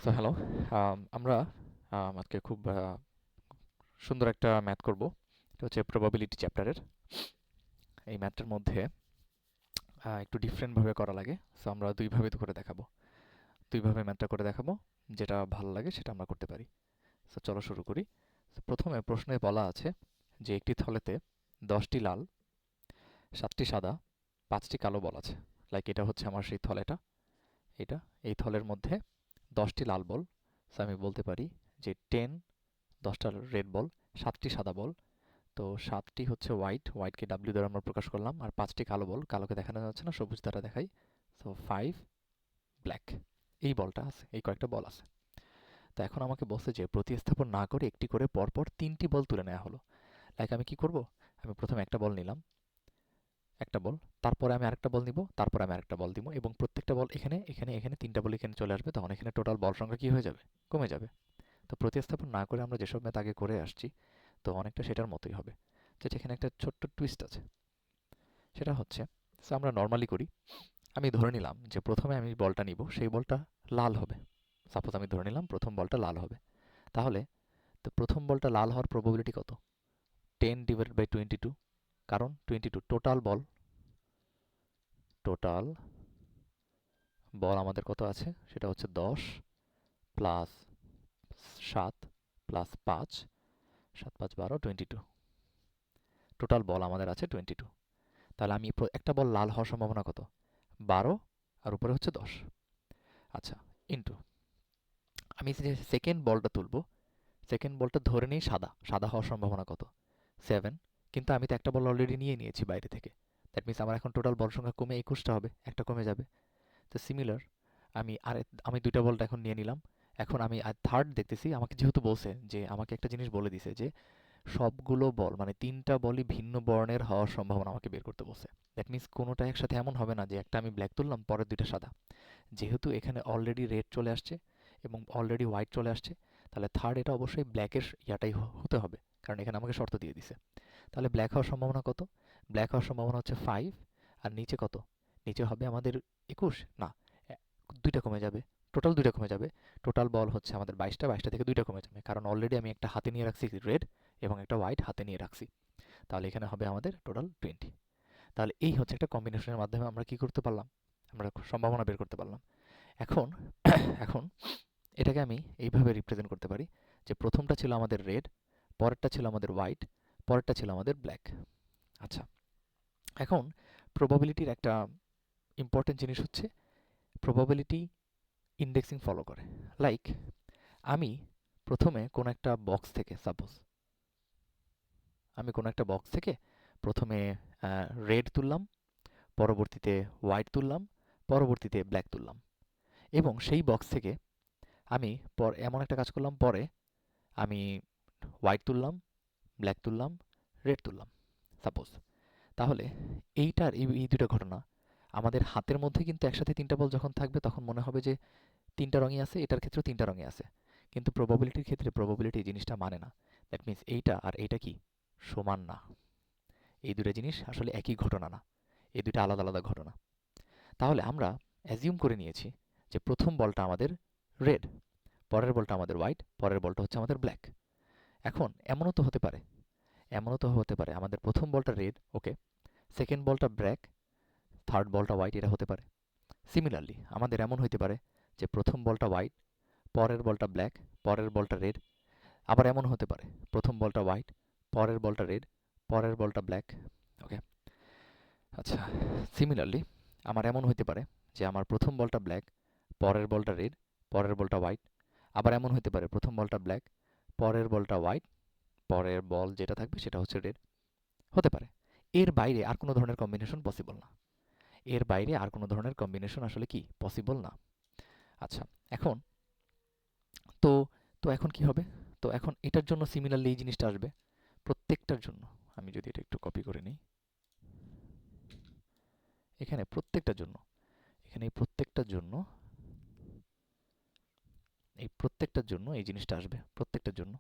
So hello, আমরা আজকে খুব সুন্দর একটা ম্যাথ করব। এটা হচ্ছে প্রবাবিলিটি চ্যাপ্টারের। এই ম্যাথটার মধ্যে একটু ডিফারেন্টভাবে করা লাগে। সো আমরা দুইভাবে করে দেখাবো। দুইভাবে ম্যাথটা করে দেখাবো। যেটা ভালো লাগে সেটা আমরা করতে পারি। সো চলো শুরু করি। So, প্রথমে প্রশ্নে বলা আছে যে একটি থলেতে 10টি লাল, 7টি সাদা, 5টি কালো বল আছে। লাইক এটা হচ্ছে আমার সেই থলেটা। এটা এই থলের মধ্যে 10টি লাল বল। সো আমি বলতে পারি যে 10, 10টা রেড বল, 7টি সাদা বল, তো 7টি হচ্ছে হোয়াইটকে ডাব্লিউ দ্বারা আমরা প্রকাশ করলাম, আর 5টি কালো বল, কালোকে দেখানো যাচ্ছে না, সবুজ দ্বারা দেখাই। So 5 black. এই বলটা আছে, এই কয়েকটা বল আছে। তো এখন আমাকে বলছে যে প্রতিস্থাপন না করে একটি করে পরপর 3টি বল তুলে নেওয়া হলো। লাইক আমি কি করব? আমি প্রথমে একটা বল নিলাম, একটা বল, তারপরে আমি আরেকটা বল নিব, তারপরে আমি আরেকটা বল দিব, এবং প্রত্যেকটা বল এখানে এখানে এখানে 3টা বল এখানে চলে আসবে, তখন এখানে টোটাল বল সংখ্যা কি হয়ে যাবে? কমে যাবে। তো প্রতিস্থাপন না করে আমরা যেসব ম্যাথ আগে করে আসছি, তো অনেকটা সেটার মতোই হবে। যেটা এখানে একটা ছোট্ট টুইস্ট আছে। সেটা হচ্ছে, সো আমরা নর্মালি করি, আমি ধরে নিলাম যে প্রথমে আমি বলটা নিব, সেই বলটা লাল হবে। সাপোজ আমি ধরে নিলাম প্রথম বলটা লাল হবে। তাহলে তো প্রথম বলটা লাল হওয়ার প্রবাবিলিটি কত? 10/22। কারণ 22 টোটাল বল, টোটাল বল আমাদের কত আছে? সেটা হচ্ছে 10 প্লাস 7 প্লাস 5, 7 5 12, 22। টোটাল বল আমাদের আছে 22। তাহলে আমি একটা বল লাল হওয়ার সম্ভাবনা কত? 12, আর উপরে হচ্ছে 10। আচ্ছা, ইন্টু আমি যে সেকেন্ড বলটা তুলব, সেকেন্ড বলটা ধরে নেই সাদা, সাদা হওয়ার সম্ভাবনা কত? 7। কিন্তু আমি তো একটা বল অলরেডি নিয়ে নিয়েছি বাইরে থেকে। দ্যাট মিনস আমার এখন টোটাল বল সংখ্যা কমে 21টা হবে, একটা কমে যাবে। তো সিমিলার, আমি আর আমি দুইটা বলটা এখন নিয়ে নিলাম। এখন আমি আর থার্ড দেখতেছি, আমাকে যেহেতু বলছে যে আমাকে একটা জিনিস বলে দিছে যে সবগুলো বল মানে 3টা বলই ভিন্ন বর্ণের হওয়ার সম্ভাবনা আমাকে বের করতে বলছে। দ্যাট মিনস কোনোটা একসাথে এমন হবে না যে একটা আমি ব্ল্যাক তুললাম পরের দুইটা সাদা। যেহেতু এখানে অলরেডি রেড চলে আসছে এবং অলরেডি হোয়াইট চলে আসছে, তাহলে থার্ড এটা অবশ্যই ব্ল্যাকের ইয়াটাই হতে হবে, কারণ এখানে আমাকে শর্ত দিয়ে দিছে। তাহলে ব্ল্যাক হওয়ার সম্ভাবনা কত? ব্ল্যাক হওয়ার সম্ভাবনা হচ্ছে 5। আর নিচে কত? নিচে হবে আমাদের 21 না, দুইটা কমে যাবে, টোটাল দুইটা কমে যাবে। টোটাল বল হচ্ছে আমাদের 22টা, 22টা থেকে দুইটা কমে যাবে, কারণ অলরেডি আমি একটা হাতে নিয়ে রাখছি রেড এবং একটা হোয়াইট হাতে নিয়ে রাখছি। তাহলে এখানে হবে আমাদের টোটাল 20। তাহলে এই হচ্ছে একটা কম্বিনেশনের মাধ্যমে আমরা কি করতে পারলাম? আমরা সম্ভাবনা বের করতে পারলাম। এখন এখন এটাকে আমি এইভাবে রিপ্রেজেন্ট করতে পারি যে প্রথমটা ছিল আমাদের রেড, পরেরটা ছিল আমাদের হোয়াইট, পরেরটা ছিল আমাদের ব্ল্যাক। আচ্ছা, এখন প্রবাবিলিটির একটা ইম্পর্টেন্ট জিনিস হচ্ছে প্রবাবিলিটি ইন্ডেক্সিং ফলো করে। লাইক আমি প্রথমে কোনো একটা বক্স থেকে, সাপোজ আমি কোনো একটা বক্স থেকে প্রথমে রেড তুললাম, পরবর্তীতে হোয়াইট তুললাম, পরবর্তীতে ব্ল্যাক তুললাম, এবং সেই বক্স থেকে আমি এমন একটা কাজ করলাম, পরে আমি হোয়াইট তুললাম, ব্ল্যাক তুললাম, রেড তুললাম, সাপোজ। তাহলে এই দুটো ঘটনা আমাদের হাতের মধ্যে কিন্তু একসাথে 3টা বল যখন থাকবে তখন মনে হবে যে 3টা রঙই আছে, এটার ক্ষেত্রেও 3টা রঙই আছে। কিন্তু প্রবাবিলিটির ক্ষেত্রে প্রবাবিলিটি এই জিনিসটা মানে না। দ্যাট মিনস এইটা আর এইটা কি সমান না। এই দুটো জিনিস আসলে একই ঘটনা না, এই দুটো আলাদা আলাদা ঘটনা। তাহলে আমরা অ্যাজিউম করে নিয়েছি যে প্রথম বলটা আমাদের রেড, পরের বলটা আমাদের হোয়াইট, পরের বলটা হচ্ছে আমাদের ব্ল্যাক। এখন এমনও তো হতে পারে আমাদের প্রথম বলটা রেড, ওকে, সেকেন্ড বলটা ব্ল্যাক, থার্ড বলটা হোয়াইট, এটা হতে পারে। সিমিলারলি আমাদের এমন হইতে পারে যে প্রথম বলটা হোয়াইট, পরের বলটা ব্ল্যাক, পরের বলটা রেড। আবার এমন হতে পারে প্রথম বলটা হোয়াইট, পরের বলটা রেড, পরের বলটা ব্ল্যাক। ওকে, আচ্ছা, সিমিলারলি আমার এমন হইতে পারে যে আমার প্রথম বলটা ব্ল্যাক, পরের বলটা রেড, পরের বলটা হোয়াইট। আবার এমন হইতে পারে প্রথম বলটা ব্ল্যাক, পরের বলটা হোয়াইট, পরের বল যেটা থাকবে সেটা হচ্ছে রেড। হতে পারে। এর বাইরে আর কোনো ধরনের কম্বিনেশন পসিবল না। এর বাইরে আর কোনো ধরনের কম্বিনেশন আসলে কি পসিবল না। আচ্ছা, এখন তো তো এখন কি হবে? তো এখন এটার জন্য সিমিলারলি এই জিনিসটা আসবে প্রত্যেকটার জন্য। আমি যদি এটা একটু কপি করে নিই, এখানে প্রত্যেকটার জন্য, এখানে এই প্রত্যেকটার জন্য এই জিনিসটা আসবে প্রত্যেকটার জন্য।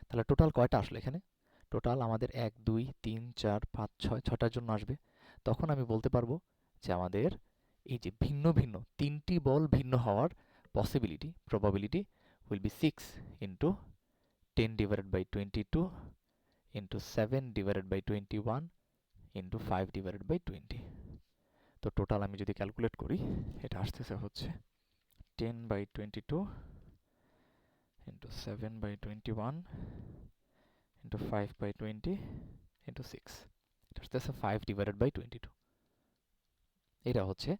তাহলে টোটাল কয়টা আসলো এখানে? টোটাল আমাদের 1 2 3 4 5 6 6টার জন্য আসবে। তখন আমি বলতে পারবো যে আমাদের এই যে ভিন্ন ভিন্ন 3টি বল ভিন্ন হওয়ার probability will be 6 into 10 divided by 22 into 7 divided by 21 into 5 divided by 20. তো টোটাল আমি যদি ক্যালকুলেট করি, এটা আসতেছে হচ্ছে 10 by 22 into 7 by 21 into 5 by 20 into 6. এটা আসতেছে 5 divided by 22. এটা হচ্ছে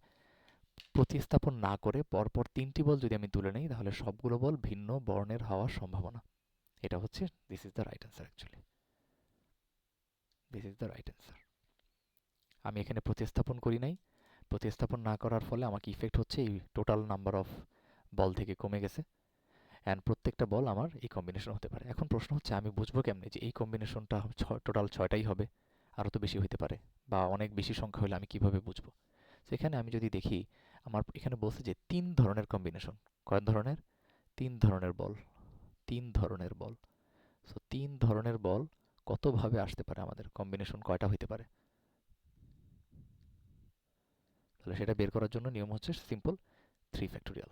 প্রতিস্থাপন না করে পরপর 3টি বল যদি আমি তুলে নেই, তাহলে সবগুলো বল ভিন্ন বর্ণের হওয়ার সম্ভাবনা। এটা হচ্ছে this is the right answer actually. This is the right answer. আমি এখানে প্রতিস্থাপন করি নাই। প্রতিস্থাপন না করার ফলে আমাকে ইফেক্ট হচ্ছে এই টোটাল নাম্বার অফ বল থেকে কমে গেছে, অ্যান্ড প্রত্যেকটা বল আমার এই কম্বিনেশন হতে পারে। এখন প্রশ্ন হচ্ছে আমি বুঝবো কেমনে যে এই কম্বিনেশনটা টোটাল 6টাই হবে, আরও তো বেশি হইতে পারে, বা অনেক বেশি সংখ্যা হলে আমি কিভাবে বুঝবো? সেখানে আমি যদি দেখি আমার এখানে বলছে যে 3 ধরনের কম্বিনেশন। কয় ধরনের? 3 ধরনের বল। 3 ধরনের বল। সো 3 ধরনের বল কতভাবে আসতে পারে, আমাদের কম্বিনেশন কয়টা হইতে পারে? তাহলে সেটা বের করার জন্য নিয়ম হচ্ছে সিম্পল, 3 ফ্যাক্টোরিয়াল।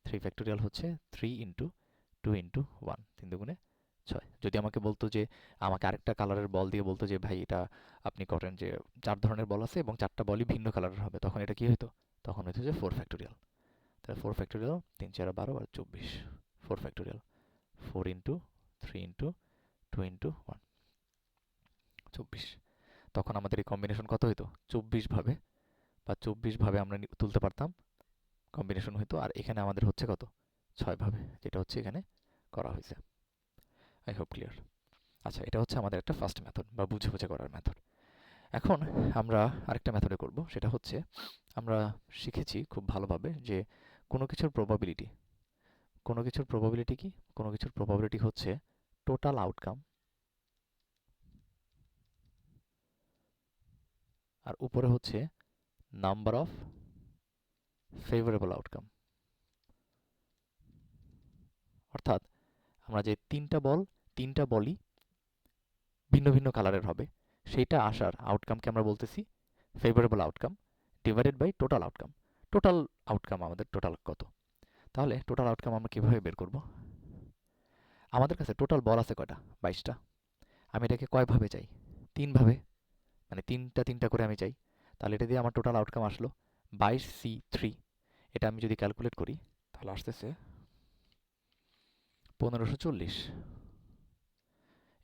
3 ফ্যাক্টোরিয়াল হচ্ছে 3 ইন্টু 2 ইন্টু 1, 3 দুগুণে 6। যদি আমাকে বলতো যে, আমাকে আরেকটা কালারের বল দিয়ে বলতো যে ভাই এটা আপনি করেন যে 4 ধরনের বল আছে এবং 4টা বলই ভিন্ন কালারের হবে, তখন এটা কি হইতো? তখন হইতো যে 4 ফ্যাক্টোরিয়াল। তাহলে 4 ফ্যাক্টোরিয়াল 3 4 12 আর 24, 4 ফ্যাক্টোরিয়াল 4 ইন্টু 3 ইন্টু 2 ইন্টু 1, 24। তখন আমাদের এই কম্বিনেশন কত হইতো? 24 ভাবে, বা 24 ভাবে আমরা তুলতে পারতাম, কম্বিনেশন হইতো। আর এখানে আমাদের হচ্ছে কত? 6 ভাবে, যেটা হচ্ছে এখানে করা হয়েছে। I hope clear. আচ্ছা, এটা হচ্ছে আমাদের একটা ফার্স্ট মেথড বা বুঝে বুঝে করার মেথড। এখন আমরা আরেকটা মেথডে করব, সেটা হচ্ছে আমরা শিখেছি খুব ভালোভাবে যে কোনো কিছুর প্রবাবিলিটি, কোনো কিছুর প্রবাবিলিটি কি? কোনো কিছুর প্রবাবিলিটি হচ্ছে টোটাল আউটকাম আর উপরে হচ্ছে নাম্বার অফ ফেভারেবল আউটকাম। অর্থাৎ আমরা যে তিনটা বলই ভিন্ন ভিন্ন কালারের হবে, সেইটা আসার আউটকামকে আমরা বলতেছি favourable outcome divided by total outcome. Total outcome আমাদের টোটাল কত? তাহলে টোটাল আউটকাম আমরা কিভাবে বের করব? আমাদের কাছে টোটাল বল আছে কয়টা? 22টা। আমি এটাকে কয়ভাবে চাই? 3 ভাবে, মানে তিনটা করে আমি চাই। তাহলে এটা দিয়ে আমার টোটাল আউটকাম আসলো 22C3। এটা আমি যদি ক্যালকুলেট করি তাহলে আসতেছে 1540।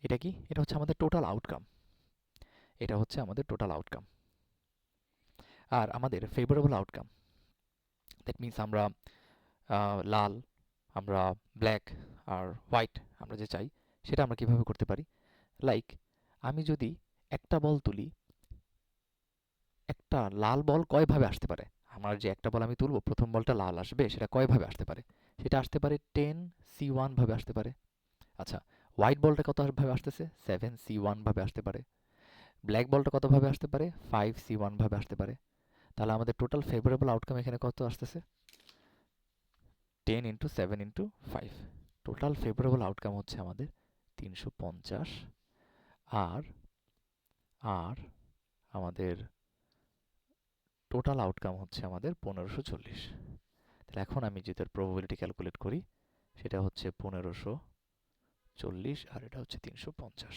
এটা কি? এটা হচ্ছে আমাদের টোটাল আউটকাম। এটা হচ্ছে আমাদের টোটাল আউটকাম। আর আমাদের ফেভারেবল আউটকাম, দ্যাট মিনস আমরা লাল, আমরা ব্ল্যাক আর হোয়াইট আমরা যে চাই, সেটা আমরা কিভাবে করতে পারি? লাইক আমি যদি একটা বল তুলি, একটা লাল বল কয়ভাবে আসতে পারে? আমার যে একটা বল আমি তুলব, প্রথম বলটা লাল আসবে, সেটা কয়ভাবে আসতে পারে? সেটা আসতে পারে 10C1 ভাবে আসতে পারে। আচ্ছা, হোয়াইট বলটা কত ভাবে আসতেছে? 7C1 ভাবে আসতে পারে। ব্ল্যাক বলটা কত ভাবে আসতে পারে? 5C1 ভাবে আসতে পারে। তাহলে আমাদের টোটাল ফেভারেবল আউটকাম এখানে কত আসতেছে? 10 into 7 into 5। Total favourable outcome হচ্ছে আমাদের 350। আর আর আমাদের টোটাল আউটকাম হচ্ছে আমাদের 1540। তাহলে এখন আমি যেটার প্রবাবিলিটি ক্যালকুলেট করি, সেটা হচ্ছে 1540 আর এটা হচ্ছে 350।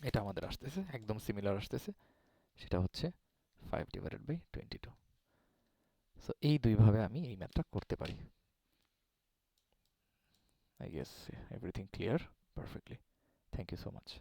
এটা আমাদের আসতেছে একদম সিমিলার আসতেছে, সেটা হচ্ছে 5 ডিভাইডেড বাই 22। সো এই দুইভাবে আমি এই ম্যাথটা করতে পারি। I guess everything clear perfectly. Thank you so much.